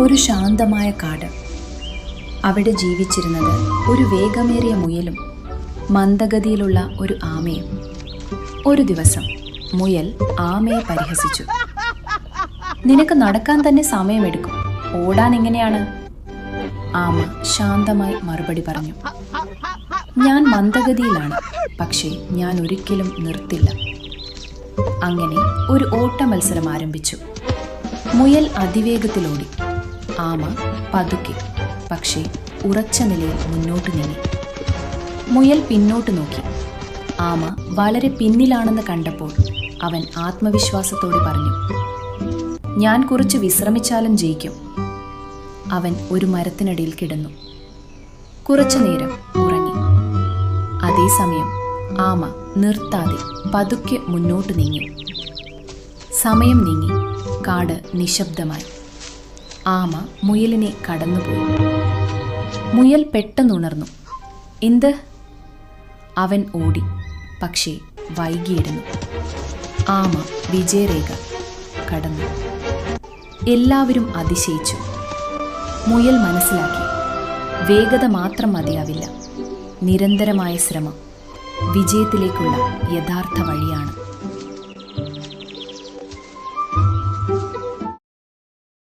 ഒരു ശാന്തമായ കാട്. അവിടെ ജീവിച്ചിരുന്നത് ഒരു വേഗമേറിയ മുയലും മന്ദഗതിയിലുള്ള ഒരു ആമയും. ഒരു ദിവസം മുയൽ ആമയെ പരിഹസിച്ചു. നിനക്ക് നടക്കാൻ തന്നെ സമയമെടുക്കും, ഓടാൻ എങ്ങനെയാണ്? ആമ ശാന്തമായി മറുപടി പറഞ്ഞു. ഞാൻ മന്ദഗതിയിലാണ്, പക്ഷേ ഞാൻ ഒരിക്കലും നിർത്തില്ല. അങ്ങനെ ഒരു ഓട്ട മത്സരം ആരംഭിച്ചു. മുയൽ അതിവേഗത്തിലോടി. ആമ പതുക്കെ പക്ഷേ ഉറച്ച നിലയിൽ മുന്നോട്ട് നീങ്ങി. മുയൽ പിന്നോട്ട് നോക്കി. ആമ വളരെ പിന്നിലാണെന്ന് കണ്ടപ്പോൾ അവൻ ആത്മവിശ്വാസത്തോടെ പറഞ്ഞു, ഞാൻ കുറച്ച് വിശ്രമിച്ചാലും ജയിക്കും. അവൻ ഒരു മരത്തിനടിയിൽ കിടന്നു. കുറച്ചു നേരം ഉറങ്ങി. അതേസമയം ആമ നിർത്താതെ പതുക്കെ മുന്നോട്ട് നീങ്ങി. സമയം നീങ്ങി. കാട് നിശബ്ദമായി. ആമ മുയലിനെ കടന്നുപോയി. മുയൽ പെട്ടെന്നുണർന്നു. എന്ത്? അവൻ ഓടി, പക്ഷേ വൈകിയിരുന്നു. ആമ വിജയരേഖ കടന്നു. എല്ലാവരും അതിശയിച്ചു. മുയൽ മനസ്സിലാക്കി, വേഗത മാത്രം മതിയാവില്ല, നിരന്തരമായ ശ്രമം വിജയത്തിലേക്കുള്ള യഥാർത്ഥ വഴിയാണ്.